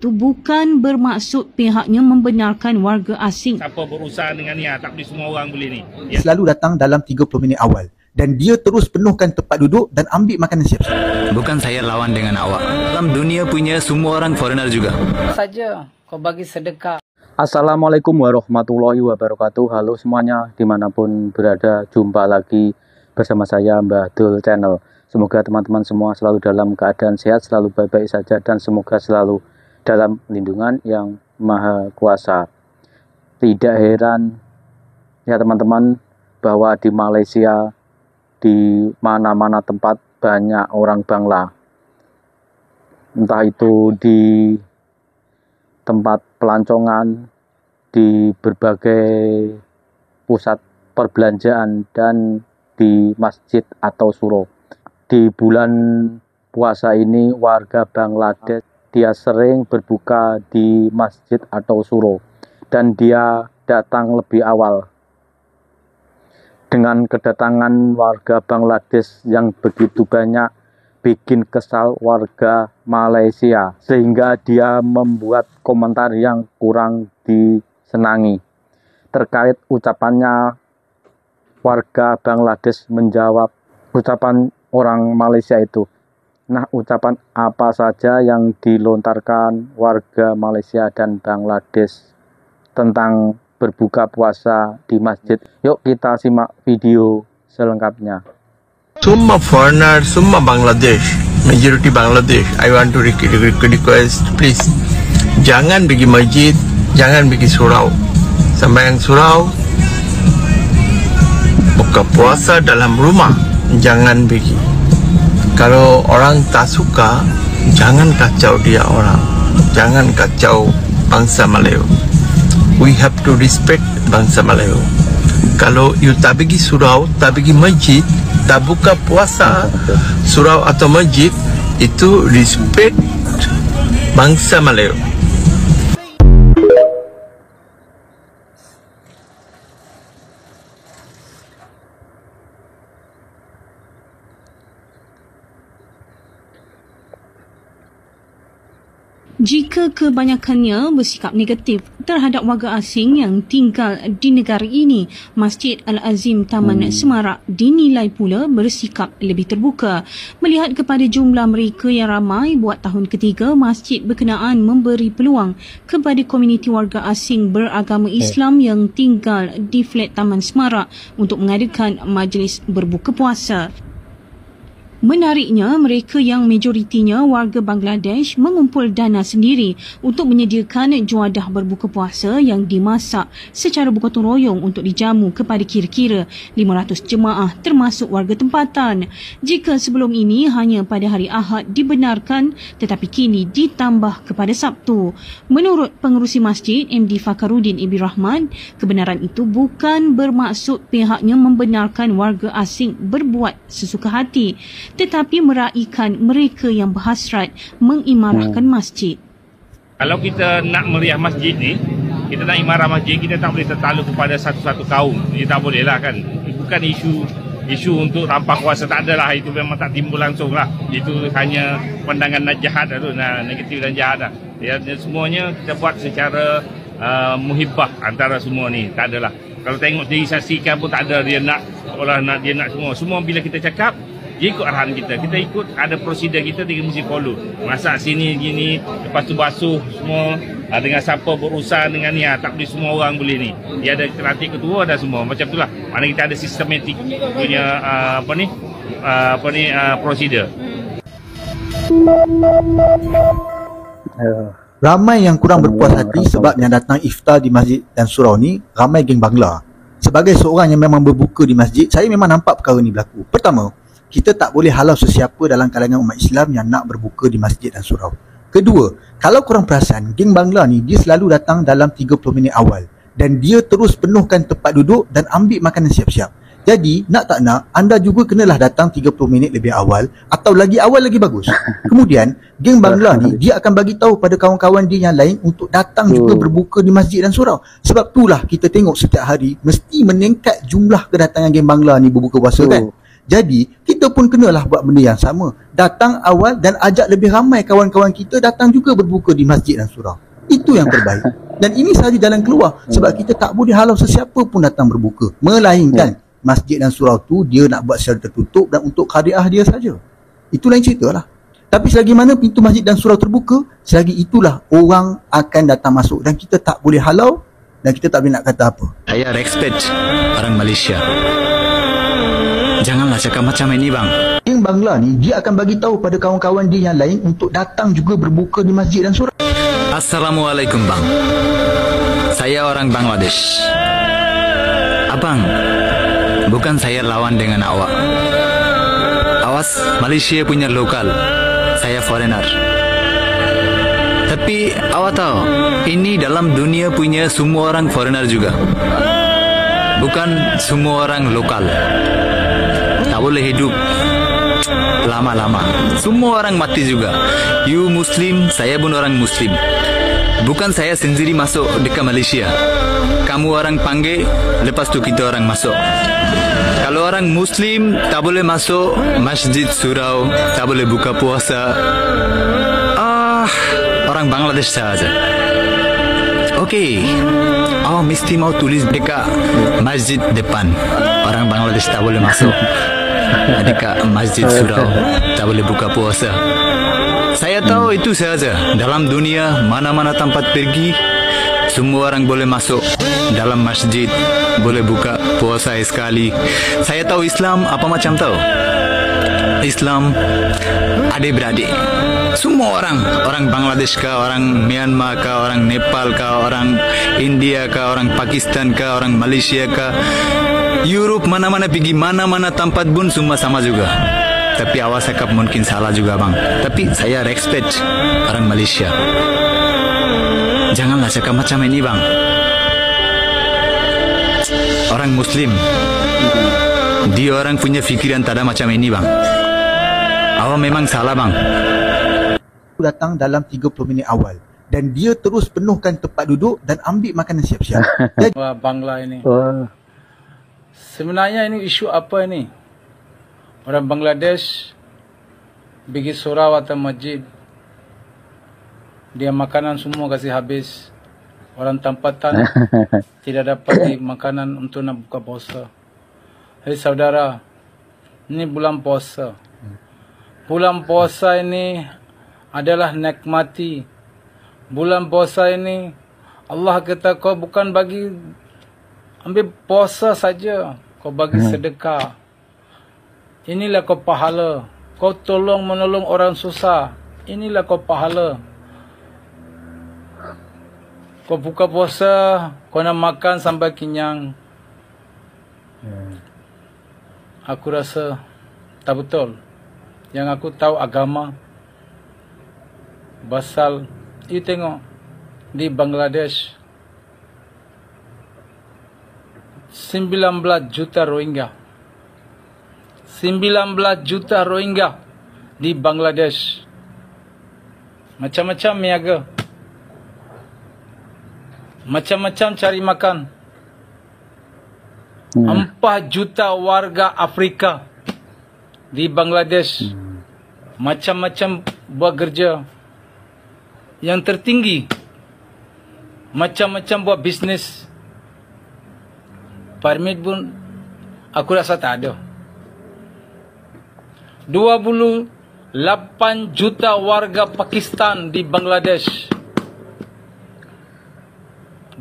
itu bukan bermaksud pihaknya membenarkan warga asing. Siapa berusaha dengan ni, tak boleh semua orang boleh ni. Ya. Selalu datang dalam 30 minit awal dan dia terus penuhkan tempat duduk dan ambil makanan siap-siap. Bukan saya lawan dengan awak. Dalam dunia punya semua orang foreigner juga. Saja kau bagi sedekah. Assalamualaikum warahmatullahi wabarakatuh. Halo semuanya, dimanapun berada, jumpa lagi bersama saya Mbah Dul Channel. Semoga teman-teman semua selalu dalam keadaan sehat, selalu baik-baik saja, dan semoga selalu dalam lindungan yang maha kuasa. Tidak heran ya teman-teman, bahwa di Malaysia, di mana-mana tempat banyak orang Bangla. Entah itu di tempat pelancongan, di berbagai pusat perbelanjaan, dan di masjid atau surau. Di bulan puasa ini warga Bangladesh dia sering berbuka di masjid atau surau, dan dia datang lebih awal. Dengan kedatangan warga Bangladesh yang begitu banyak bikin kesal warga Malaysia, sehingga dia membuat komentar yang kurang disenangi. Terkait ucapannya, warga Bangladesh menjawab ucapan orang Malaysia itu. Nah, ucapan apa saja yang dilontarkan warga Malaysia dan Bangladesh tentang berbuka puasa di masjid? Yuk kita simak video selengkapnya. Semua foreigner, semua Bangladesh, majority Bangladesh, I want to request, please, jangan pergi masjid, jangan pergi surau. Sembahyang surau, buka puasa dalam rumah, jangan pergi. Kalau orang tak suka, jangan kacau dia orang, jangan kacau bangsa Melayu. We have to respect bangsa Melayu. Kalau you tak pergi surau, tak pergi masjid, tak buka puasa surau atau masjid, itu respect bangsa Melayu. Jika kebanyakannya bersikap negatif terhadap warga asing yang tinggal di negara ini, Masjid Al-Azim Taman Semarak dinilai pula bersikap lebih terbuka. Melihat kepada jumlah mereka yang ramai buat tahun ketiga, masjid berkenaan memberi peluang kepada komuniti warga asing beragama Islam yang tinggal di flat Taman Semarak untuk mengadakan majlis berbuka puasa. Menariknya, mereka yang majoritinya warga Bangladesh mengumpul dana sendiri untuk menyediakan juadah berbuka puasa yang dimasak secara bergotong royong untuk dijamu kepada kira-kira 500 jemaah termasuk warga tempatan. Jika sebelum ini hanya pada hari Ahad dibenarkan, tetapi kini ditambah kepada Sabtu. Menurut pengerusi masjid MD Fakhruddin Ibn Rahman, kebenaran itu bukan bermaksud pihaknya membenarkan warga asing berbuat sesuka hati, tetapi meraihkan mereka yang berhasrat mengimarahkan masjid. Kalau kita nak meriah masjid ni, kita nak imarah masjid, kita tak boleh tertakluk kepada satu-satu kaum. Ini tak boleh lah kan. Bukan isu untuk tanpa kuasa, tak ada lah. Itu memang tak timbul langsung lah. Itu hanya pandangan jahat tu, negatif dan jahat lah. Ya, semuanya kita buat secara muhibbah antara semua ni. Tak ada lah. Kalau tengok sendiri saksikan pun tak ada dia nak semua. Semua bila kita cakap, dia ikut arahan kita. Kita ikut, ada prosedur kita, dia mesti follow. Masak sini, gini, lepas tu basuh semua. Dengan siapa berurusan dengan ni, tak boleh semua orang boleh ni. Dia ada terlatih ketua, ada semua. Macam itulah. Mana kita ada sistematik punya prosedur. Ramai yang kurang berpuas hati sebab yang datang iftar di masjid dan surau ni ramai geng Bangla. Sebagai seorang yang memang berbuka di masjid, saya memang nampak perkara ni berlaku. Pertama, kita tak boleh halau sesiapa dalam kalangan umat Islam yang nak berbuka di masjid dan surau. Kedua, kalau korang perasan, geng Bangla ni dia selalu datang dalam 30 minit awal dan dia terus penuhkan tempat duduk dan ambil makanan siap-siap. Jadi, nak tak nak, anda juga kenalah datang 30 minit lebih awal atau lagi awal lagi bagus. Kemudian, geng Bangla ni dia akan bagi tahu pada kawan-kawan dia yang lain untuk datang juga berbuka di masjid dan surau. Sebab itulah kita tengok setiap hari mesti meningkat jumlah kedatangan geng Bangla ni berbuka puasa kan. Jadi kita pun kenalah buat benda yang sama. Datang awal dan ajak lebih ramai kawan-kawan kita datang juga berbuka di masjid dan surau. Itu yang terbaik. Dan ini sahaja jalan keluar. Sebab kita tak boleh halau sesiapa pun datang berbuka. Melainkan masjid dan surau tu dia nak buat secara tertutup dan untuk khadiah dia saja. Itu lain cerita lah. Tapi selagi mana pintu masjid dan surau terbuka, selagi itulah orang akan datang masuk. Dan kita tak boleh halau dan kita tak boleh nak kata apa. Saya respect orang Malaysia. Janganlah cakap macam ini, bang. Yang Bangla ni, dia akan bagi tahu pada kawan-kawan dia yang lain untuk datang juga berbuka di masjid dan surau. Assalamualaikum, bang. Saya orang Bangladesh. Abang, bukan saya lawan dengan awak. Awas, Malaysia punya lokal. Saya foreigner. Tapi awak tahu, ini dalam dunia punya semua orang foreigner juga. Bukan semua orang lokal. Tak boleh hidup lama-lama. Semua orang mati juga. You Muslim, saya pun orang Muslim. Bukan saya sendiri masuk dekat Malaysia. Kamu orang panggil, lepas tu kita orang masuk. Kalau orang Muslim tak boleh masuk masjid surau, tak boleh buka puasa. Orang Bangladesh saja. Okey. Mesti mau tulis dekat masjid depan. Orang Bangladesh tak boleh masuk. Dekat masjid surau, tak boleh buka puasa. Saya tahu itu saja. Dalam dunia mana-mana tempat pergi, semua orang boleh masuk dalam masjid, boleh buka puasa sekali. Saya tahu Islam apa macam tahu. Islam adik-beradik. Semua orang Bangladesh kah, orang Myanmar kah, orang Nepal kah, orang India kah, orang Pakistan kah, orang Malaysia kah, Europe, mana-mana pergi, mana-mana tempat pun semua sama juga. Tapi awak cakap mungkin salah juga, bang. Tapi saya respect orang Malaysia. Janganlah cakap macam ini, bang. Orang Muslim, dia orang punya fikiran tak ada macam ini, bang. Awak memang salah, bang. Datang dalam 30 minit awal. Dan dia terus penuhkan tempat duduk dan ambil makanan siap-siap. Wah, Bangla ini. Sebenarnya ini isu apa ini? Orang Bangladesh pergi surau atau masjid, dia makanan semua kasih habis. Orang tempatan tidak dapat di makanan untuk nak buka puasa. Hei saudara, ini bulan puasa. Bulan puasa ini adalah nikmati. Bulan puasa ini Allah kata kau bukan bagi ambil puasa saja, kau bagi sedekah. Inilah kau pahala. Kau tolong menolong orang susah. Inilah kau pahala. Kau buka puasa, kau nak makan sampai kenyang. Aku rasa tak betul. Yang aku tahu agama. Pasal, you tengok di Bangladesh 19 juta Rohingya. 19 juta Rohingya di Bangladesh. Macam-macam niaga. Macam-macam cari makan. 4 juta warga Afrika di Bangladesh. Macam-macam buat kerja. Yang tertinggi, macam-macam buat bisnes. Permit pun aku rasa tak ada. 28 juta warga Pakistan di Bangladesh.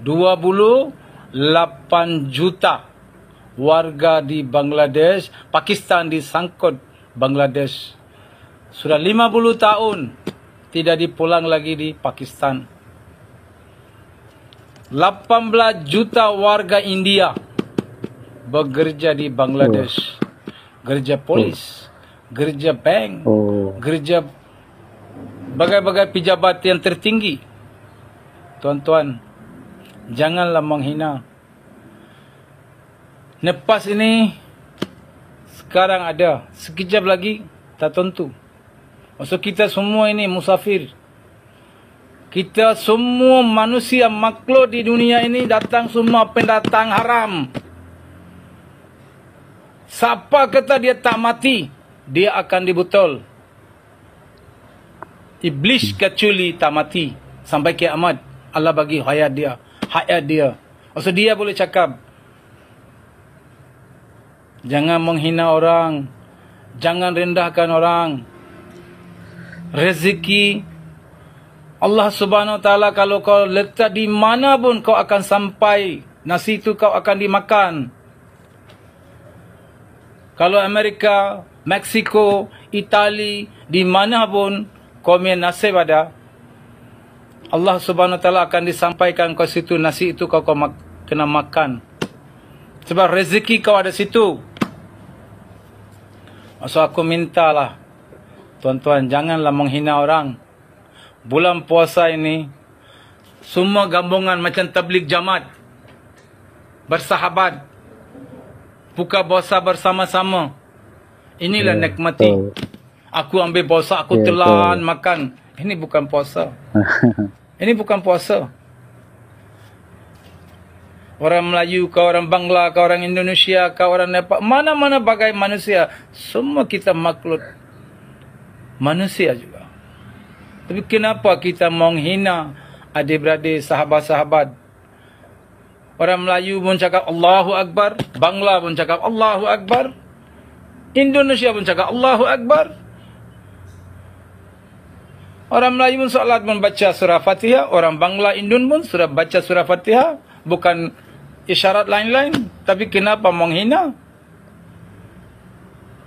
28 juta warga di Bangladesh. Pakistan disangkut Bangladesh. Sudah 50 tahun tidak dipulang lagi di Pakistan. 18 juta warga India bekerja di Bangladesh. Kerja polis, kerja bank, kerja bagai-bagai pejabat yang tertinggi. Tuan-tuan, janganlah menghina. Lepas ini, sekarang ada, sekejap lagi, tak tentu. Maksud kita semua ini musafir. Kita semua manusia makhluk di dunia ini datang semua pendatang haram. Siapa kata dia tak mati, dia akan dibutul. Iblis kecuali tak mati sampai kiamat. Allah bagi hayat dia. Maksud dia boleh cakap, jangan menghina orang, jangan rendahkan orang. Rezeki Allah Subhanahu Wa Taala, kalau kau letak di mana pun kau akan sampai, nasi itu kau akan dimakan. Kalau Amerika, Meksiko, Itali, di mana pun kau punya nasib ada, Allah Subhanahu Wa Taala akan disampaikan kau situ, nasi itu kau kena makan. Sebab rezeki kau ada situ. Maksud aku mintalah, tuan-tuan, janganlah menghina orang. Bulan puasa ini, semua gabungan macam tabligh jamaat, bersahabat, buka puasa bersama-sama. Inilah nikmati. Aku ambil puasa, aku telan makan. Ini bukan puasa. Ini bukan puasa. Orang Melayu, kau orang Bangla, kau orang Indonesia, kau orang Nepal, mana-mana bagai manusia, semua kita makhluk manusia juga. Tapi kenapa kita menghina adik-beradik, sahabat-sahabat? Orang Melayu pun cakap Allahu Akbar, Bangla pun cakap Allahu Akbar, Indonesia pun cakap Allahu Akbar. Orang Melayu pun solat membaca surah Fatihah, orang Bangla, Indon pun sudah baca surah Fatihah, bukan isyarat lain-lain. Tapi kenapa menghina?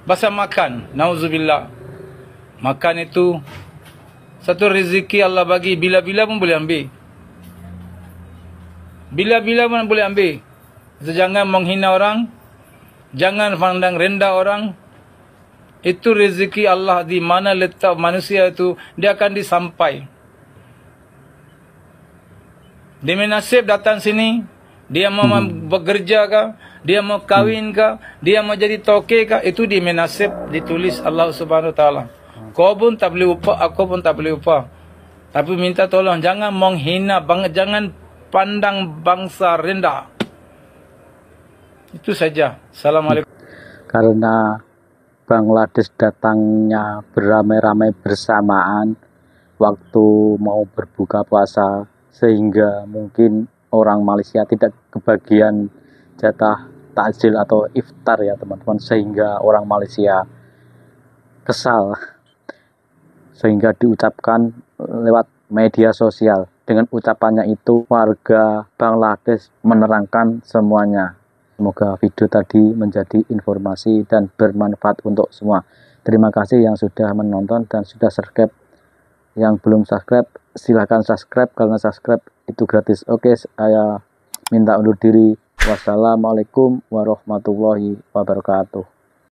Pasal makan, nauzubillah. Makan itu satu rezeki Allah bagi, bila-bila pun boleh ambil. Bila-bila pun boleh ambil. So, jangan menghina orang, jangan pandang rendah orang. Itu rezeki Allah, di mana letak manusia itu, dia akan disampai. Dia menasib datang sini, dia mau bekerja kah, dia mau kahwin kah, dia mau jadi toke kah, itu dia menasib, ditulis Allah Subhanahu Wa Taala. Kau pun tak boleh upah, aku pun tak boleh upah. Tapi minta tolong, jangan menghina, jangan pandang bangsa rendah. Itu saja. Assalamualaikum. Karena Bangladesh datangnya beramai-ramai bersamaan waktu mau berbuka puasa, sehingga mungkin orang Malaysia tidak kebagian jatah takjil atau iftar ya teman-teman, sehingga orang Malaysia kesal, sehingga diucapkan lewat media sosial. Dengan ucapannya itu warga Bangladesh menerangkan semuanya. Semoga video tadi menjadi informasi dan bermanfaat untuk semua. Terima kasih yang sudah menonton dan sudah subscribe. Yang belum subscribe, silahkan subscribe, karena subscribe itu gratis. Oke, saya minta undur diri. Wassalamualaikum warahmatullahi wabarakatuh.